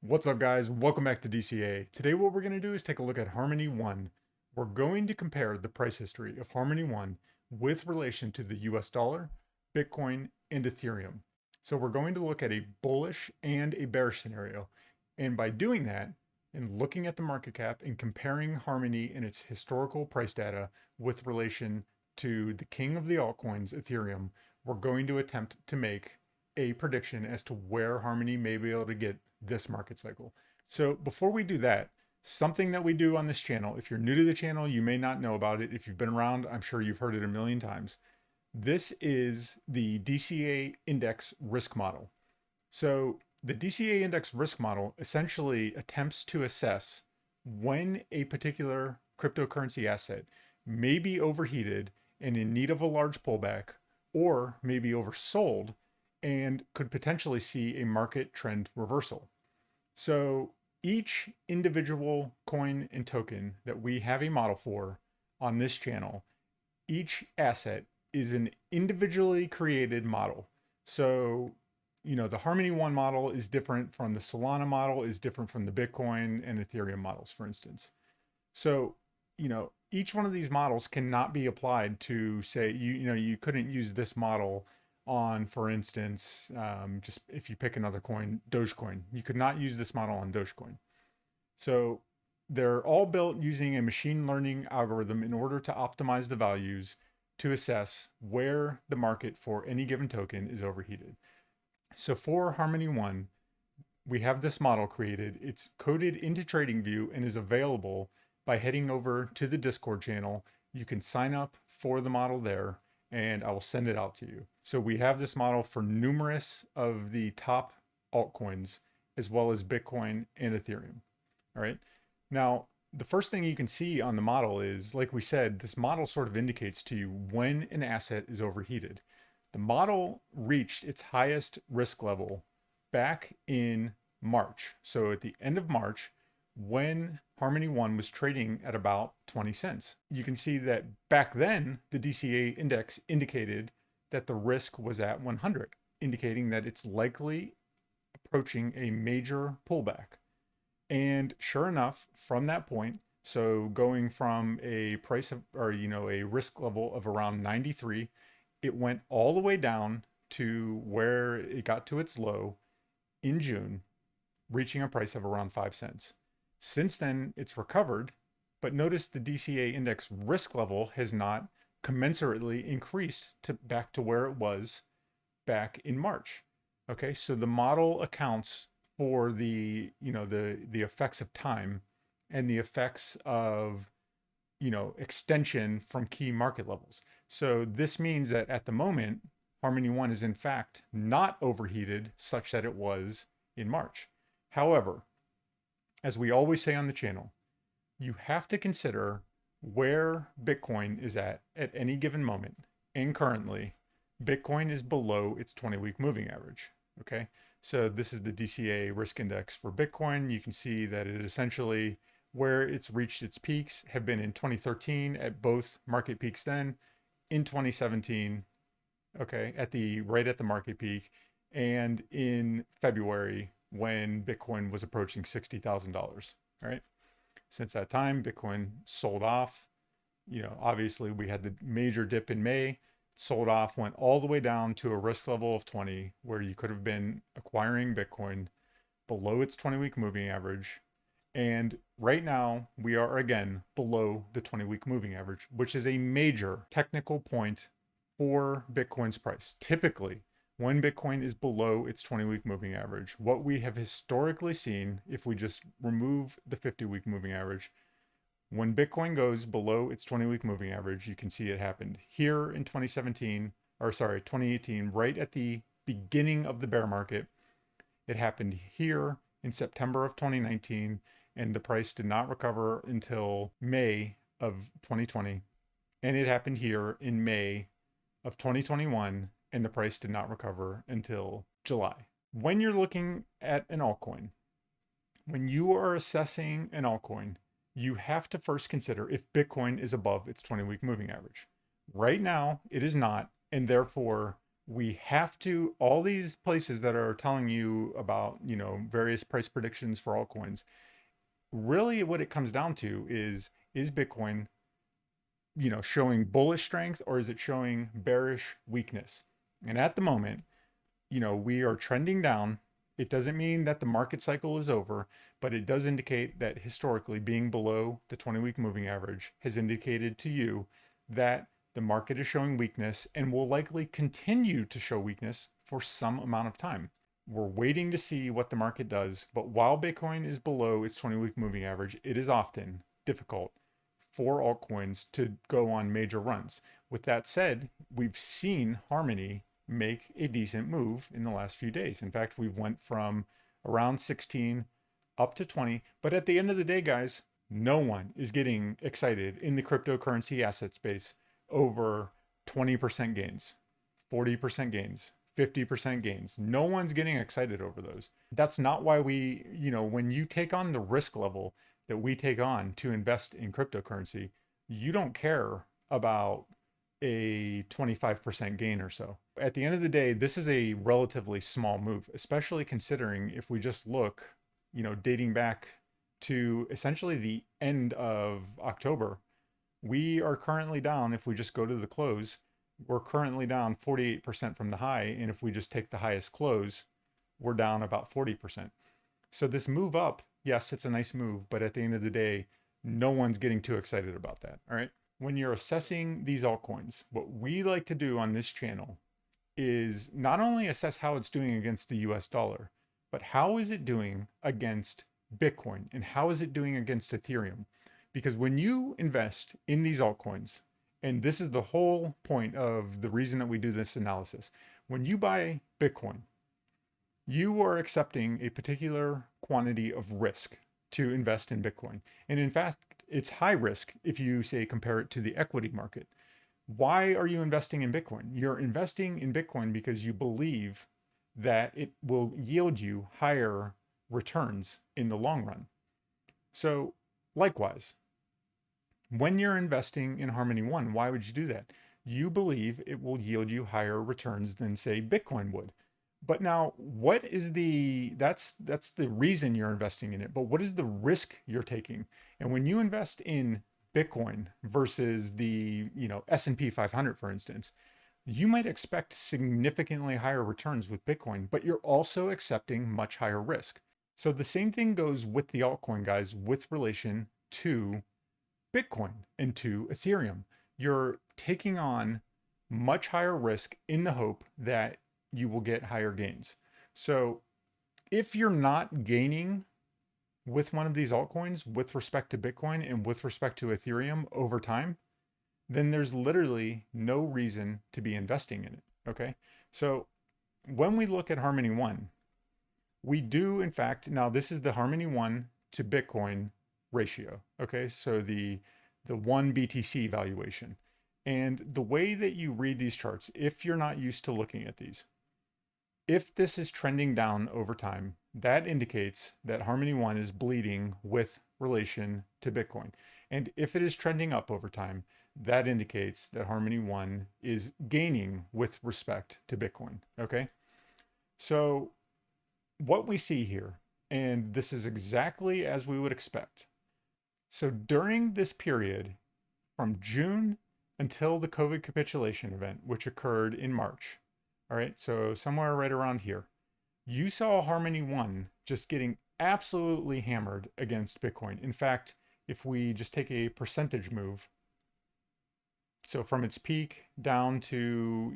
What's up, guys? Welcome back to DCA. Today what we're going to do is take a look at Harmony One. We're going to compare the price history of Harmony One with relation to the US dollar, Bitcoin, and Ethereum. So we're going to look at a bullish and a bearish scenario. And by doing that, and looking at the market cap and comparing Harmony and its historical price data with relation to the king of the altcoins, Ethereum, we're going to attempt to make a prediction as to where Harmony may be able to get this market cycle. So before we do that, something that we do on this channel, if you're new to the channel, you may not know about it. If you've been around, I'm sure you've heard it a million times. This is the DCA Index risk model. So the DCA Index risk model essentially attempts to assess when a particular cryptocurrency asset may be overheated and in need of a large pullback, or may be oversold and could potentially see a market trend reversal. So each individual coin and token that we have a model for on this channel, each asset is an individually created model. So, the Harmony One model is different from the Solana model, is different from the Bitcoin and Ethereum models, for instance. So, each one of these models cannot be applied to say, you couldn't use this model on, for instance, just if you pick another coin, Dogecoin, you could not use this model on Dogecoin. So they're all built using a machine learning algorithm in order to optimize the values to assess where the market for any given token is overheated. So for Harmony One, we have this model created. It's coded into TradingView and is available by heading over to the Discord channel. You can sign up for the model there and I will send it out to you. So we have this model for numerous of the top altcoins, as well as Bitcoin and Ethereum. All right. Now, the first thing you can see on the model is, like we said, this model sort of indicates to you when an asset is overheated. The model reached its highest risk level back in March. So at the end of March, when Harmony One was trading at about 20 cents. You can see that back then, the DCA index indicated that the risk was at 100, indicating that it's likely approaching a major pullback. And sure enough, from that point, so going from a price of, or, a risk level of around 93, it went all the way down to where it got to its low in June, reaching a price of around 5 cents. Since then, it's recovered, but notice the DCA index risk level has not commensurately increased back to where it was back in March. Okay, so the model accounts for the effects of time and the effects of extension from key market levels. So this means that at the moment, Harmony One is in fact not overheated such that it was in March. However, as we always say on the channel, you have to consider where Bitcoin is at any given moment. And currently, Bitcoin is below its 20-week moving average. Okay, so this is the DCA risk index for Bitcoin. You can see that it essentially, where it's reached its peaks have been in 2013 at both market peaks, then in 2017, okay, right at the market peak, and in February when Bitcoin was approaching $60,000. All right. Since that time, Bitcoin sold off. Obviously we had the major dip in May, sold off, went all the way down to a risk level of 20, where you could have been acquiring Bitcoin below its 20-week moving average. And right now we are again below the 20-week moving average, which is a major technical point for Bitcoin's price. Typically, when Bitcoin is below its 20-week moving average, what we have historically seen, if we just remove the 50-week moving average, when Bitcoin goes below its 20-week moving average, you can see it happened here in 2018, right at the beginning of the bear market. It happened here in September of 2019, and the price did not recover until May of 2020. And it happened here in May of 2021, and the price did not recover until July. When you're looking at an altcoin, when you are assessing an altcoin, you have to first consider if Bitcoin is above its 20-week moving average. Right now, it is not, and therefore We have to, all these places that are telling you about, various price predictions for altcoins, really what it comes down to is Bitcoin, showing bullish strength or is it showing bearish weakness? And at the moment, we are trending down. It doesn't mean that the market cycle is over, but it does indicate that historically being below the 20-week moving average has indicated to you that the market is showing weakness and will likely continue to show weakness for some amount of time. We're waiting to see what the market does, but while Bitcoin is below its 20-week moving average, it is often difficult for altcoins to go on major runs. With that said, we've seen Harmony make a decent move in the last few days. In fact, we went from around 16 up to 20. But at the end of the day, guys, no one is getting excited in the cryptocurrency asset space over 20% gains, 40% gains, 50% gains. No one's getting excited over those. That's not why we, when you take on the risk level that we take on to invest in cryptocurrency, you don't care about a 25% gain or so. At the end of the day, this is a relatively small move, especially considering if we just look, dating back to essentially the end of October, we are currently down. If we just go to the close, we're currently down 48% from the high. And if we just take the highest close, we're down about 40%. So this move up, yes, it's a nice move, but at the end of the day, no one's getting too excited about that. All right. When you're assessing these altcoins, what we like to do on this channel is not only assess how it's doing against the US dollar, but how is it doing against Bitcoin and how is it doing against Ethereum? Because when you invest in these altcoins, and this is the whole point of the reason that we do this analysis, when you buy Bitcoin, you are accepting a particular quantity of risk to invest in Bitcoin. And in fact, it's high risk if you say compare it to the equity market. Why are you investing in Bitcoin? You're investing in Bitcoin because you believe that it will yield you higher returns in the long run. So likewise, when you're investing in Harmony One, why would you do that? You believe it will yield you higher returns than say Bitcoin would. But now what is that's the reason you're investing in it, but what is the risk you're taking? And when you invest in Bitcoin versus the, S&P 500, for instance, you might expect significantly higher returns with Bitcoin, but you're also accepting much higher risk. So the same thing goes with the altcoin guys with relation to Bitcoin and to Ethereum. You're taking on much higher risk in the hope that you will get higher gains. So if you're not gaining with one of these altcoins with respect to Bitcoin and with respect to Ethereum over time, then there's literally no reason to be investing in it. Okay. So when we look at Harmony One, we do, in fact, now this is the Harmony One to Bitcoin ratio. Okay. So the One BTC valuation. And the way that you read these charts, if you're not used to looking at these, if this is trending down over time, that indicates that Harmony One is bleeding with relation to Bitcoin. And if it is trending up over time, that indicates that Harmony One is gaining with respect to Bitcoin. Okay. So what we see here, and this is exactly as we would expect. So during this period from June until the COVID capitulation event, which occurred in March, all right, so somewhere right around here, you saw Harmony One just getting absolutely hammered against Bitcoin. In fact, if we just take a percentage move, so from its peak down to,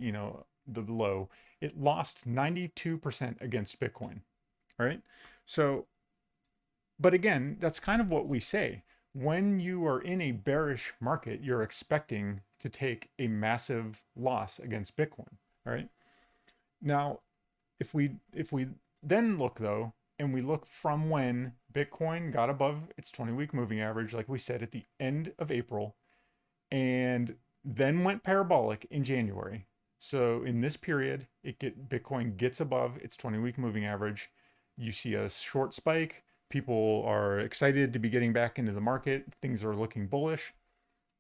the low, it lost 92% against Bitcoin. All right. So, but again, that's kind of what we say. When you are in a bearish market, you're expecting to take a massive loss against Bitcoin. All right. Now, if we then look though, and we look from when Bitcoin got above its 20-week moving average, like we said at the end of April, and then went parabolic in January. So in this period, Bitcoin gets above its 20-week moving average. You see a short spike. People are excited to be getting back into the market. Things are looking bullish.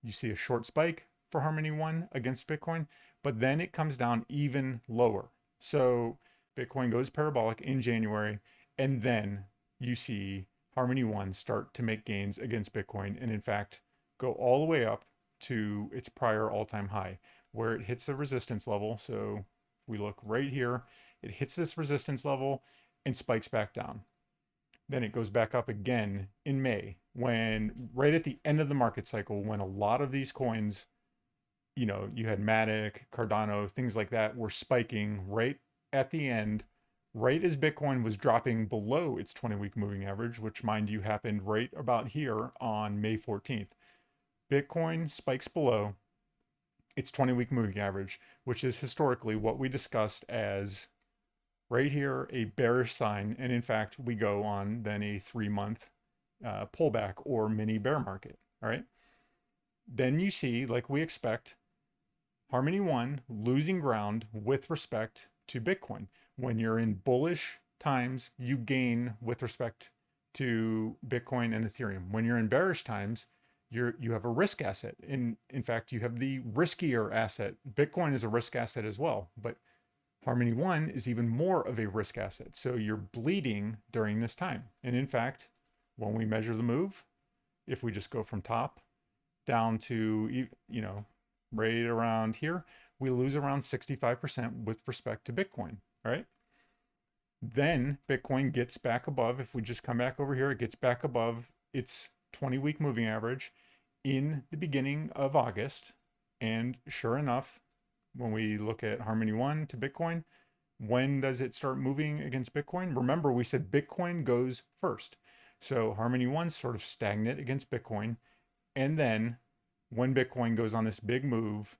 You see a short spike for Harmony One against Bitcoin. but then it comes down even lower. So Bitcoin goes parabolic in January, and then you see Harmony One start to make gains against Bitcoin, and in fact, go all the way up to its prior all-time high, where it hits the resistance level. So if we look right here, it hits this resistance level and spikes back down. Then it goes back up again in May, when right at the end of the market cycle, when a lot of these coins, you had Matic, Cardano, things like that were spiking right at the end, right as Bitcoin was dropping below its 20-week moving average, which, mind you, happened right about here on May 14th. Bitcoin spikes below its 20-week moving average, which is historically what we discussed as right here a bearish sign. And in fact, we go on then a 3-month pullback or mini bear market. All right. Then you see, like we expect, Harmony One losing ground with respect to Bitcoin. When you're in bullish times, you gain with respect to Bitcoin and Ethereum. When you're in bearish times, you have a risk asset. In fact, you have the riskier asset. Bitcoin is a risk asset as well, but Harmony One is even more of a risk asset. So you're bleeding during this time. And in fact, when we measure the move, if we just go from top down to, right around here, we lose around 65% with respect to Bitcoin. All right. Then Bitcoin gets back above, if we just come back over here, it gets back above its 20-week moving average in the beginning of August. And sure enough, when we look at Harmony One to Bitcoin, when does it start moving against Bitcoin? Remember, we said Bitcoin goes first. So Harmony One's sort of stagnant against Bitcoin. And then when Bitcoin goes on this big move,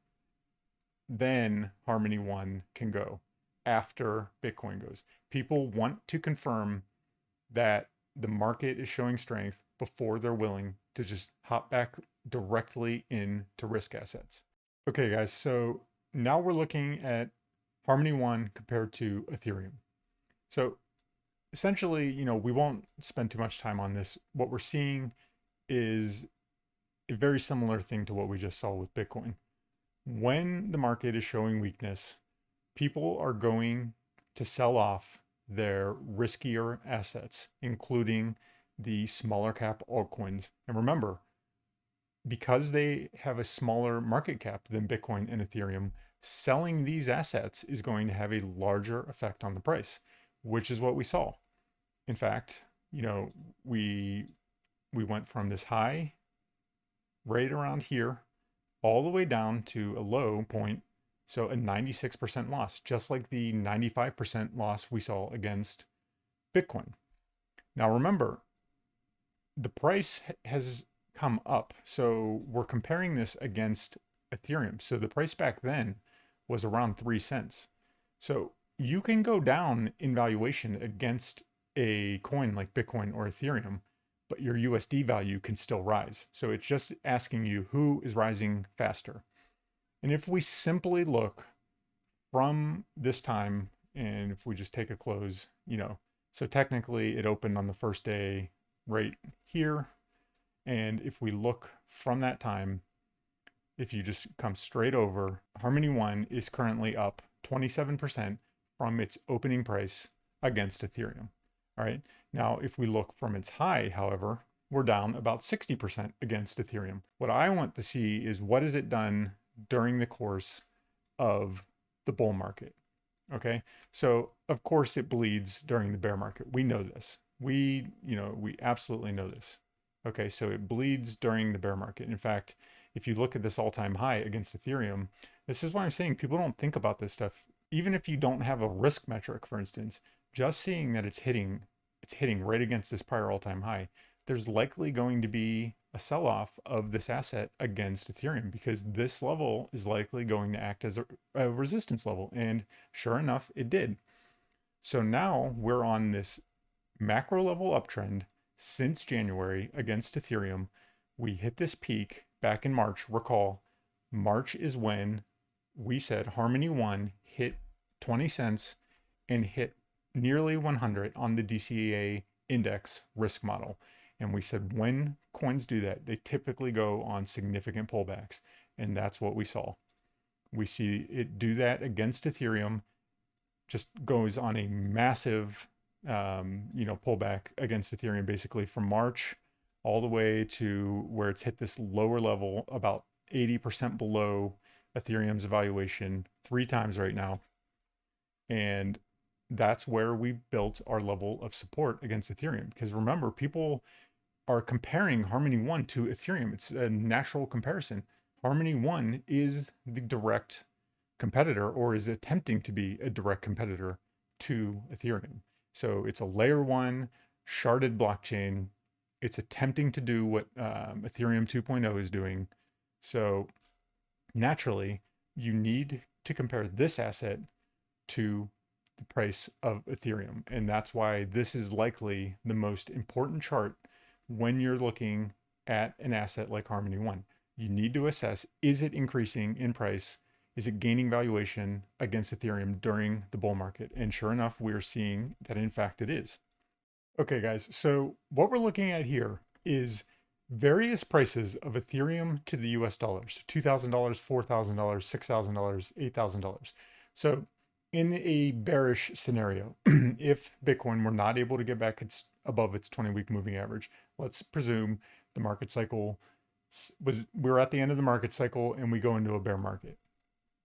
then Harmony One can go after Bitcoin goes. People want to confirm that the market is showing strength before they're willing to just hop back directly into risk assets. Okay, guys, so now we're looking at Harmony One compared to Ethereum. So essentially, we won't spend too much time on this. What we're seeing is a very similar thing to what we just saw with Bitcoin. When the market is showing weakness, people are going to sell off their riskier assets, including the smaller cap altcoins. And remember, because they have a smaller market cap than Bitcoin and Ethereum, selling these assets is going to have a larger effect on the price, which is what we saw. In fact, we went from this high right around here all the way down to a low point. So a 96% loss, just like the 95% loss we saw against Bitcoin. Now remember, the price has come up. So we're comparing this against Ethereum. So the price back then was around 3 cents. So you can go down in valuation against a coin like Bitcoin or Ethereum, but your USD value can still rise. So it's just asking you who is rising faster. And if we simply look from this time, and if we just take a close, so technically it opened on the first day right here. And if we look from that time, if you just come straight over, Harmony One is currently up 27% from its opening price against Ethereum. All right. Now, if we look from its high, however, we're down about 60% against Ethereum. What I want to see is what has it done during the course of the bull market. Okay. So of course it bleeds during the bear market. We know this. We absolutely know this. Okay. So it bleeds during the bear market. In fact, if you look at this all-time high against Ethereum, this is why I'm saying people don't think about this stuff. Even if you don't have a risk metric, for instance, just seeing that it's hitting right against this prior all-time high, there's likely going to be a sell-off of this asset against Ethereum, because this level is likely going to act as a resistance level. And sure enough, it did. So now we're on this macro level uptrend since January against Ethereum. We hit this peak back in March. Recall, March is when we said Harmony One hit 20 cents and hit nearly 100 on the DCA Index risk model. And we said when coins do that, they typically go on significant pullbacks. And that's what we saw. We see it do that against Ethereum, just goes on a massive, pullback against Ethereum, basically from March all the way to where it's hit this lower level, about 80% below Ethereum's valuation 3 times right now. And that's where we built our level of support against Ethereum. Because remember, people are comparing Harmony One to Ethereum. It's a natural comparison. Harmony One is the direct competitor, or is attempting to be a direct competitor to Ethereum. So it's a layer one sharded blockchain. It's attempting to do what Ethereum 2.0 is doing. So naturally, you need to compare this asset to the price of Ethereum. And that's why this is likely the most important chart when you're looking at an asset like Harmony One. You need to assess, is it increasing in price? Is it gaining valuation against Ethereum during the bull market? And sure enough, we're seeing that in fact it is. Okay, guys, so what we're looking at here is various prices of Ethereum to the US dollars: $2,000, $4,000, $6,000, $8,000. So in a bearish scenario, if Bitcoin were not able to get back above its 20-week moving average, let's presume the market cycle we're at the end of the market cycle and we go into a bear market.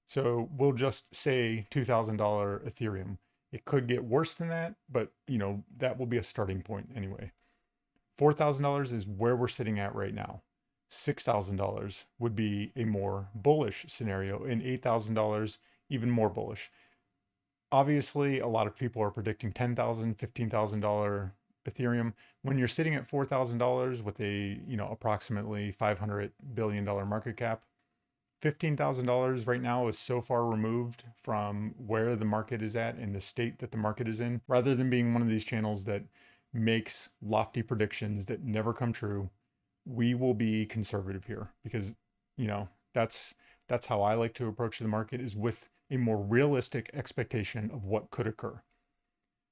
So we'll just say $2,000 Ethereum. It could get worse than that, but that will be a starting point anyway. $4,000 is where we're sitting at right now. $6,000 would be a more bullish scenario, and $8,000 even more bullish. Obviously, a lot of people are predicting $10,000, $15,000 Ethereum. When you're sitting at $4,000 with a approximately $500 billion market cap, $15,000 right now is so far removed from where the market is at and the state that the market is in. Rather than being one of these channels that makes lofty predictions that never come true, we will be conservative here, because that's how I like to approach the market, is with a more realistic expectation of what could occur.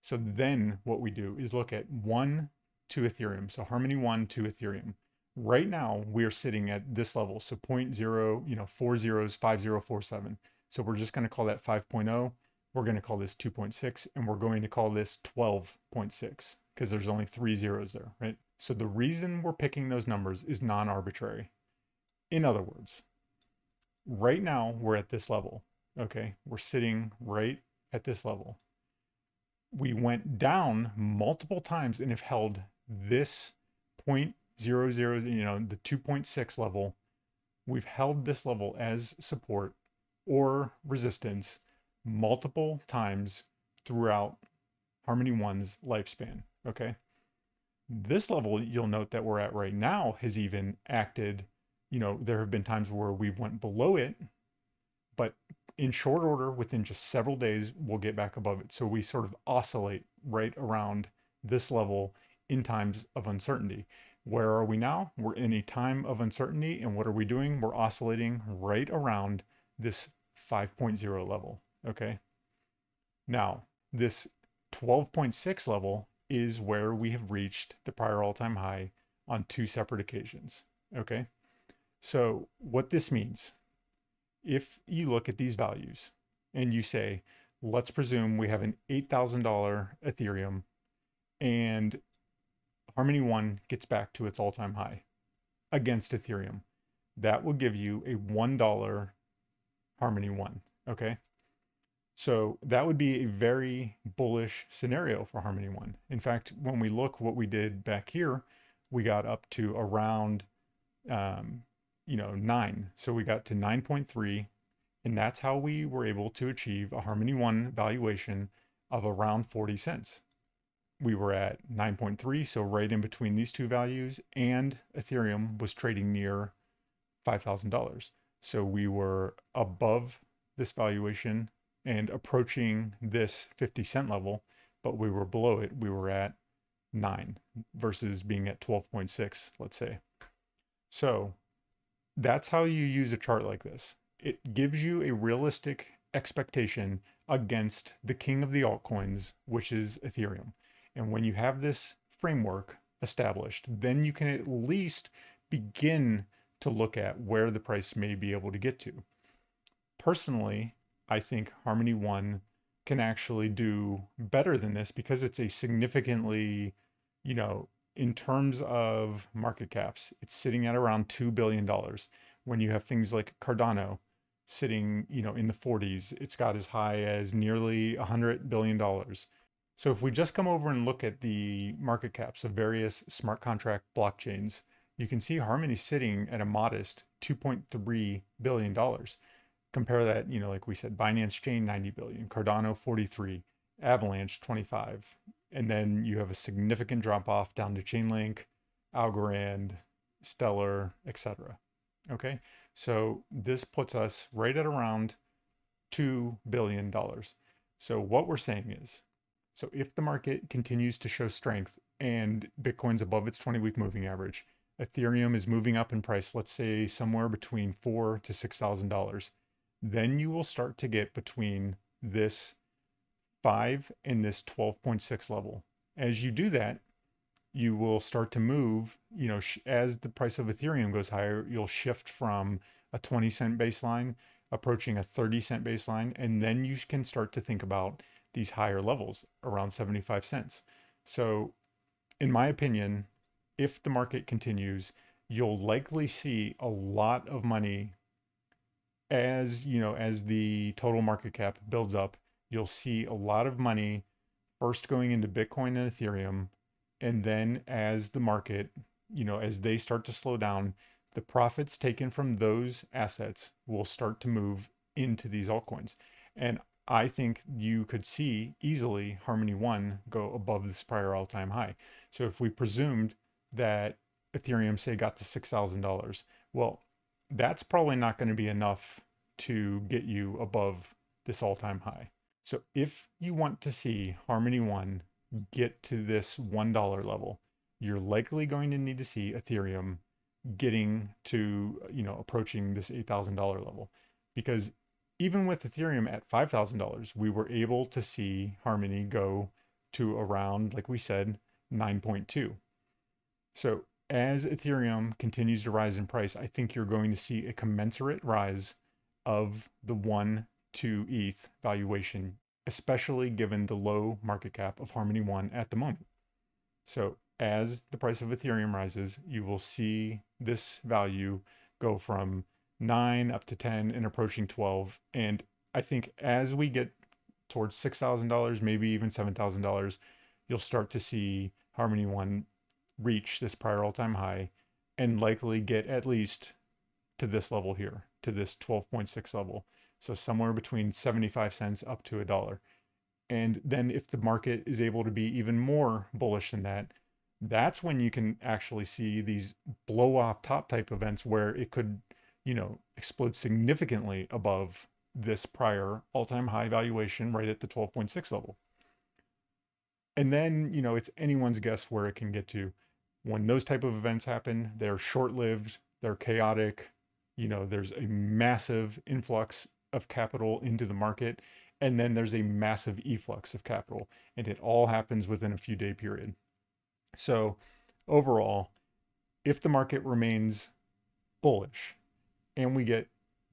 So then what we do is look at one to Ethereum. So Harmony One to Ethereum. Right now we're sitting at this level. So 0.0, 4 zeros, 5047. So we're just going to call that 5.0. We're going to call this 2.6, and we're going to call this 12.6 because there's only 3 zeros there, right? So the reason we're picking those numbers is non-arbitrary. In other words, right now we're at this level. Okay, we're sitting right at this level. We went down multiple times and have held this 0.00, the 2.6 level. We've held this level as support or resistance multiple times throughout Harmony One's lifespan. Okay. This level, you'll note that we're at right now, has even acted, there have been times where we went below it, but in short order, within just several days, we'll get back above it. So we sort of oscillate right around this level in times of uncertainty. Where are we now? We're in a time of uncertainty. And what are we doing? We're oscillating right around this 5.0 level. Okay. Now, this 12.6 level is where we have reached the prior all-time high on 2 separate occasions. Okay. So what this means, if you look at these values and you say, let's presume we have an $8,000 Ethereum and Harmony One gets back to its all-time high against Ethereum, that will give you a $1 Harmony One. Okay. So that would be a very bullish scenario for Harmony One. In fact, when we look what we did back here, we got up to around 9. So we got to 9.3, and that's how we were able to achieve a Harmony One valuation of around 40 cents. We were at 9.3, so right in between these two values, and Ethereum was trading near $5,000. So we were above this valuation and approaching this 50-cent level, but we were below it. We were at 9 versus being at 12.6, let's say. So that's how you use a chart like this. It gives you a realistic expectation against the king of the altcoins, which is Ethereum. And when you have this framework established, then you can at least begin to look at where the price may be able to get to. Personally, I think Harmony One can actually do better than this because it's a significantly, you know, in terms of market caps, it's sitting at around $2 billion. When you have things like Cardano sitting, in the 40s, it's got as high as nearly $100 billion. So if we just come over and look at the market caps of various smart contract blockchains, you can see Harmony sitting at a modest $2.3 billion. Compare that, like we said, Binance Chain 90 billion, Cardano 43, Avalanche 25. And then you have a significant drop off down to Chainlink, Algorand, Stellar, etc. Okay? So this puts us right at around $2 billion. So what we're saying is, so if the market continues to show strength and Bitcoin's above its 20-week moving average, Ethereum is moving up in price, let's say somewhere between $4,000 to $6,000, then you will start to get between this 5 and this 12.6 level. As you do that, you will start to move, as the price of Ethereum goes higher, you'll shift from a 20-cent baseline approaching a 30-cent baseline, and then you can start to think about these higher levels around 75 cents. So, in my opinion, if the market continues, you'll likely see a lot of money as the total market cap builds up. You'll see a lot of money first going into Bitcoin and Ethereum, and then as the market, as they start to slow down, the profits taken from those assets will start to move into these altcoins. And I think you could see easily Harmony One go above this prior all-time high. So if we presumed that Ethereum, say, got to $6,000, well, that's probably not going to be enough to get you above this all-time high. So if you want to see Harmony One get to this $1 level, you're likely going to need to see Ethereum getting to, approaching this $8,000 level. Because even with Ethereum at $5,000, we were able to see Harmony go to around, like we said, 9.2. So as Ethereum continues to rise in price, I think you're going to see a commensurate rise of the 1 to ETH valuation, especially given the low market cap of Harmony One at the moment. So as the price of Ethereum rises, you will see this value go from 9 up to 10 and approaching 12. And I think as we get towards $6,000, maybe even $7,000, you'll start to see Harmony One reach this prior all-time high and likely get at least to this level here, to this 12.6 level. So somewhere between 75 cents up to $1. And then if the market is able to be even more bullish than that, that's when you can actually see these blow off top type events where it could, explode significantly above this prior all-time high valuation right at the 12.6 level. And then, it's anyone's guess where it can get to. When those type of events happen, they're short-lived, they're chaotic, there's a massive influx of capital into the market, and then there's a massive efflux of capital, and it all happens within a few day period. So overall, if the market remains bullish and we get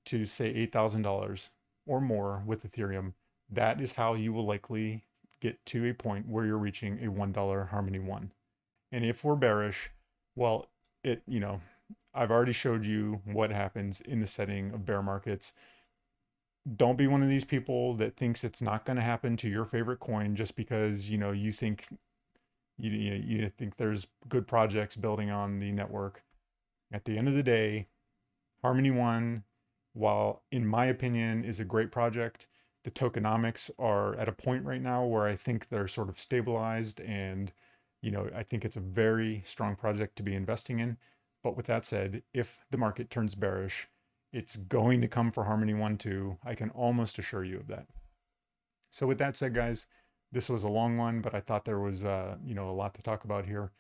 to say $8,000 or more with Ethereum, that is how you will likely get to a point where you're reaching a $1 Harmony One. And if we're bearish, well, I've already showed you what happens in the setting of bear markets. Don't be one of these people that thinks it's not going to happen to your favorite coin just because, you think you think there's good projects building on the network. At the end of the day, Harmony One, while in my opinion is a great project, the tokenomics are at a point right now where I think they're sort of stabilized, and I think it's a very strong project to be investing in. But with that said, if the market turns bearish, it's going to come for Harmony One too. I can almost assure you of that. So with that said, guys, this was a long one, but I thought there was a lot to talk about here.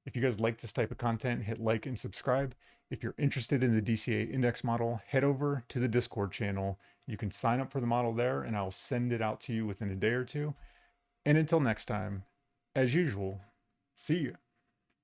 If you guys like this type of content, hit like and subscribe. If you're interested in the DCA Index model, head over to the Discord channel. You can sign up for the model there, and I'll send it out to you within a day or two. And until next time, as usual, see you.